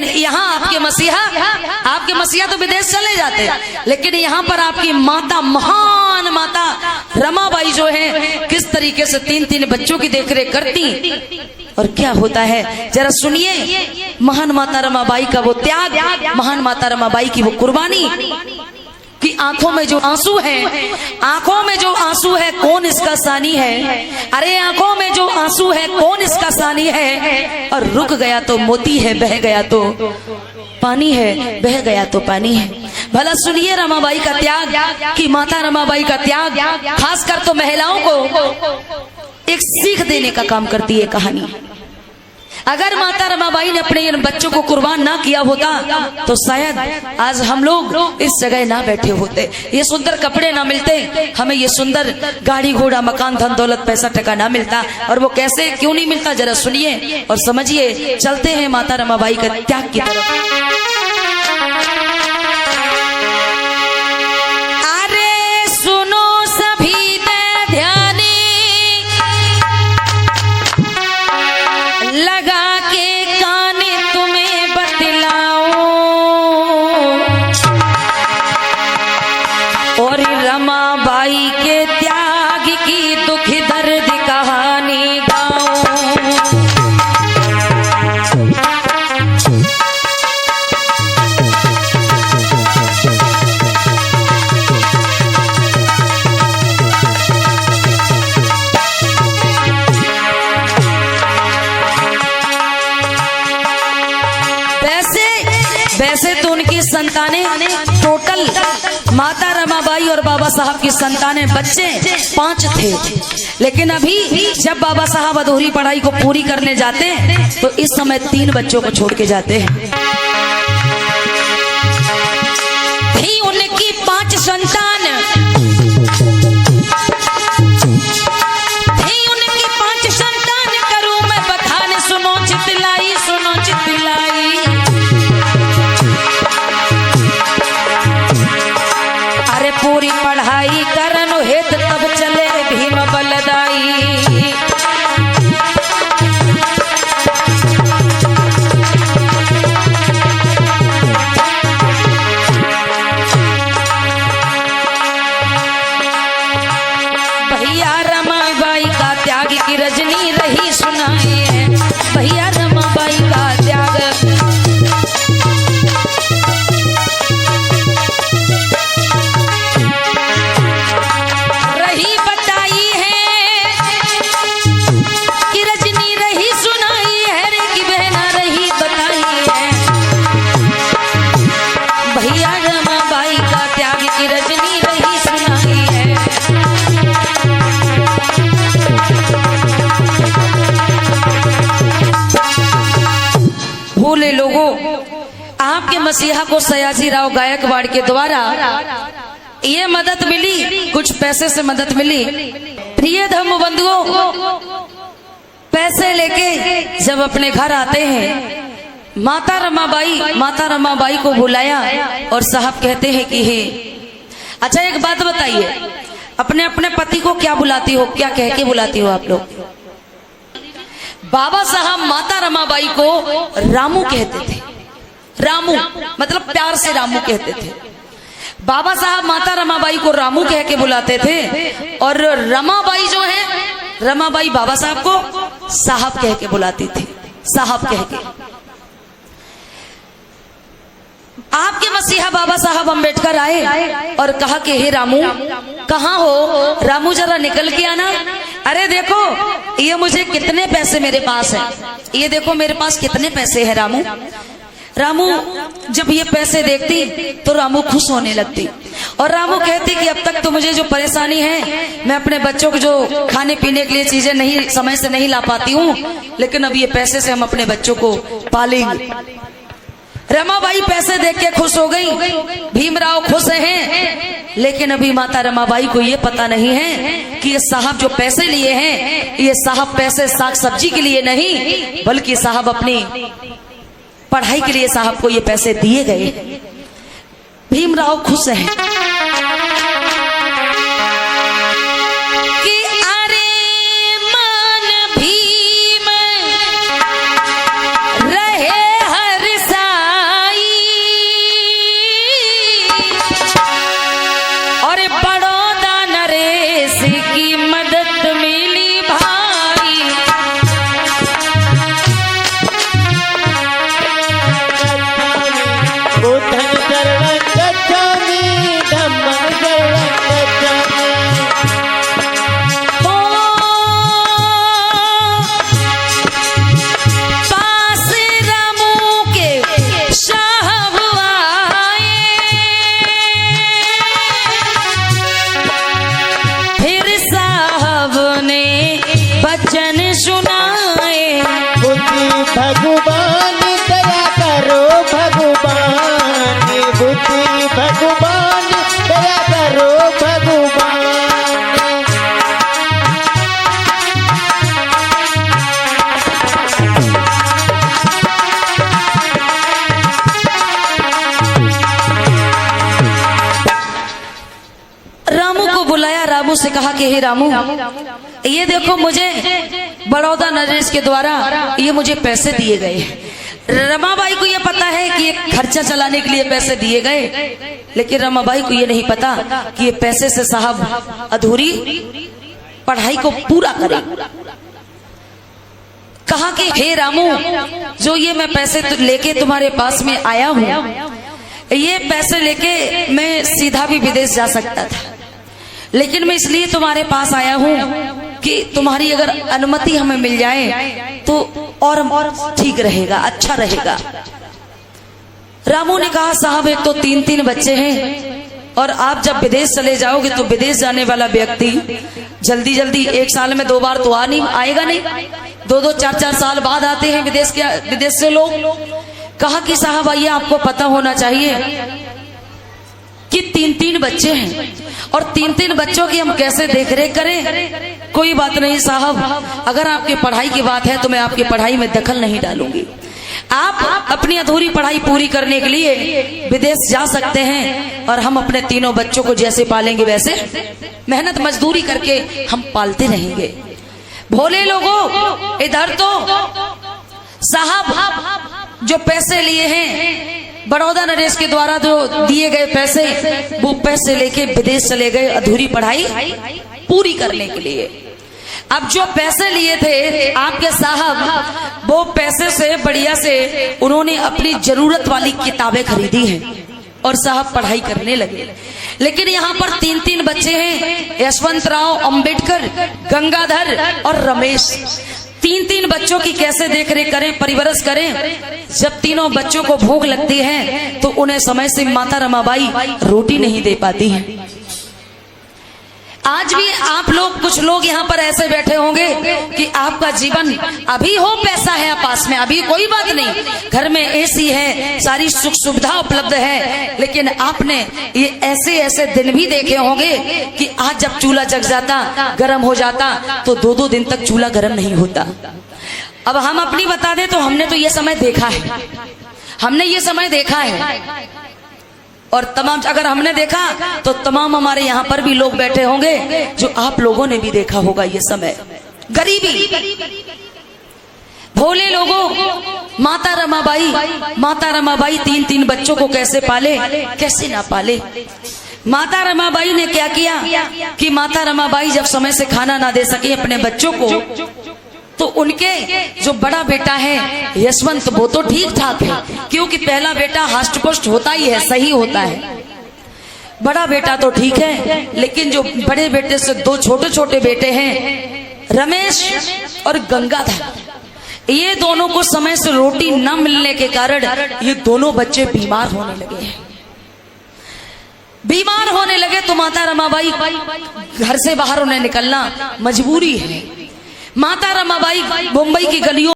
लेकिन यहाँ आपके मसीहा तो विदेश चले जाते, लेकिन यहाँ पर आपकी माता, महान माता रमाबाई जो है किस तरीके से 3-3 बच्चों की देखरेख करती। और क्या होता है जरा सुनिए, महान माता रमाबाई का वो त्याग, महान माता रमाबाई की वो कुर्बानी कि आंखों में जो आंसू है कौन इसका सानी है। अरे आंखों में जो आंसू है कौन इसका सानी है। और रुक गया तो मोती है, बह गया तो पानी है, बह गया तो पानी है। भला सुनिए रमाबाई का त्याग, कि माता रमाबाई का त्याग खासकर तो महिलाओं को एक सीख देने का काम करती है कहानी। अगर माता रमाबाई ने अपने इन बच्चों को कुर्बान ना किया होता तो शायद आज हम लोग इस जगह ना बैठे होते, ये सुंदर कपड़े ना मिलते, हमें ये सुंदर गाड़ी घोड़ा मकान धन दौलत पैसा टका ना मिलता। और वो कैसे क्यों नहीं मिलता जरा सुनिए और समझिए। चलते हैं माता रमाबाई का त्याग की तरफ। रमाबाई के त्याग की दुख दर्द कहानी गाऊं। वैसे तो उनकी संतानें टोटल माता रमाबाई और बाबा साहब की संतानें बच्चे 5 थे, लेकिन अभी जब बाबा साहब अधूरी पढ़ाई को पूरी करने जाते हैं तो इस समय 3 बच्चों को छोड़ के जाते हैं। थी उनकी 5 संतान, थी उनकी 5 संतान, करूं मैं बखान, सुनो चितलाई, सुनो चितलाई। पूरी पढ़ाई करन हेत तब चले भीम बलदाई। भैया रमाबाई का त्याग की रजनी रही सुनाई है, भैया रमाबाई का त्याग। भोले लोगों, आपके मसीहा को सयाजीराव गायकवाड़ के द्वारा ये मदद मिली, कुछ पैसे से मदद मिली। प्रिय धर्म बंधुओं, पैसे लेके जब अपने घर आते हैं, माता रमाबाई को बुलाया और साहब कहते हैं कि हे, अच्छा एक बात बताइए, अपने अपने पति को क्या बुलाती हो, क्या कह के बुलाती हो आप लोग? बाबा साहब माता रमाबाई को रामू कहते थे, रामू मतलब प्यार से रामू कहते थे। बाबा साहब माता रमाबाई को रामू कह के बुलाते थे और रमाबाई जो है, रमाबाई बाबा साहब को साहब कह के बुलाती थी, साहब कह के। आपके मसीहा बाबा साहब अम्बेडकर आए और कहा कि हे रामू, कहाँ हो? रामू जरा निकल के आना। अरे देखो ये मुझे कितने पैसे मेरे पास है, ये देखो मेरे पास कितने पैसे हैं रामू। रामू जब ये पैसे देखती तो रामू खुश होने लगती और रामू कहती कि अब तक तो मुझे जो परेशानी है, मैं अपने बच्चों को जो खाने पीने के लिए चीजें नहीं समय से नहीं ला पाती हूँ, लेकिन अब ये पैसे से हम अपने बच्चों को पालेंगे। रमाबाई पैसे देख के खुश हो गई, भीमराव खुश हैं, लेकिन अभी माता रमाबाई को ये पता नहीं है कि ये साहब जो पैसे लिए हैं, ये साहब पैसे साग सब्जी के लिए नहीं, बल्कि साहब अपनी पढ़ाई के लिए साहब को ये पैसे दिए गए। भीमराव खुश हैं कि अरे मान भीम रहे हर सा रामू से कहा कि हे रामू, ये देखो मुझे बड़ौदा नरेश के द्वारा ये मुझे पैसे दिए गए। रमाबाई को ये पता है कि ये खर्चा चलाने के लिए पैसे दिए गए, लेकिन रमाबाई को ये नहीं पता कि ये पैसे से साहब अधूरी पढ़ाई को पूरा करें। कहा कि हे रामू, जो ये मैं पैसे लेके तुम्हारे पास में आया हूँ, ये पैसे लेके मैं सीधा भी विदेश जा सकता था, लेकिन मैं इसलिए तुम्हारे पास आया हूँ कि तुम्हारी अगर अनुमति हमें मिल जाए तो और ठीक रहेगा, अच्छा रहेगा। रामू ने कहा साहब, एक तो 3-3 बच्चे हैं और आप जब विदेश चले जाओगे तो विदेश जाने वाला व्यक्ति जल्दी जल्दी 1 साल में 2 बार तो आएगा नहीं, 2-2, 4-4 साल बाद आते हैं विदेश से लोग। कहा कि साहब आइए, आपको पता होना चाहिए कि 3-3 बच्चे हैं और 3-3 बच्चों की हम कैसे देखरेख करें। कोई बात नहीं साहब, अगर आपकी पढ़ाई की बात है तो मैं आपकी पढ़ाई में दखल नहीं डालूंगी। आप अपनी अधूरी पढ़ाई पूरी करने के लिए विदेश जा सकते हैं और हम अपने 3 बच्चों को जैसे पालेंगे वैसे मेहनत मजदूरी करके हम पालते रहेंगे। भोले लोगों, इधर तो साहब जो पैसे लिए हैं बड़ौदा नरेश के द्वारा जो दिए गए पैसे, वो पैसे लेके विदेश चले गए अधूरी पढ़ाई पूरी करने के लिए। अब जो पैसे लिए थे आपके साहब, वो पैसे से बढ़िया से उन्होंने अपनी जरूरत वाली किताबें खरीदी हैं और साहब पढ़ाई करने लगे। लेकिन यहाँ पर 3-3 बच्चे हैं, यशवंतराव, अंबेडकर, गंगाधर और रमेश। 3-3 बच्चों की कैसे देखरेख करें, परिवरस करें। जब तीनों बच्चों को भूख लगती है तो उन्हें समय से माता रमाबाई रोटी नहीं दे पाती है। आज भी आप लोग, कुछ लोग यहाँ पर ऐसे बैठे होंगे कि आपका जीवन अभी हो, पैसा है पास में, अभी कोई बात नहीं, घर में एसी है, सारी सुख सुविधा उपलब्ध है, लेकिन आपने ये ऐसे ऐसे दिन भी देखे होंगे कि आज जब चूल्हा जग जाता, गर्म हो जाता, तो 2-2 दिन तक चूल्हा गर्म नहीं होता। अब हम अपनी बता दें तो हमने तो ये समय देखा है, हमने ये समय देखा है। और तमाम, अगर हमने देखा तो तमाम हमारे यहाँ पर भी लोग बैठे होंगे जो आप लोगों ने भी देखा होगा ये समय। गरीबी, भोले लोगों, माता रमाबाई 3-3 बच्चों को कैसे पाले, कैसे ना पाले। माता रमाबाई ने क्या किया कि माता रमाबाई जब समय से खाना ना दे सके अपने बच्चों को, तो उनके जो बड़ा बेटा है यशवंत, वो तो ठीक ठाक है, क्योंकि पहला बेटा हष्ट पुष्ट होता ही है, सही होता है, बड़ा बेटा तो ठीक है। लेकिन जो बड़े बेटे से 2 छोटे बेटे हैं, रमेश और गंगाधर, ये दोनों को समय से रोटी न मिलने के कारण ये दोनों बच्चे बीमार होने लगे हैं। बीमार होने लगे तो माता रमाबाई घर से बाहर उन्हें निकलना मजबूरी है। माता रमाबाई मुंबई की गलियों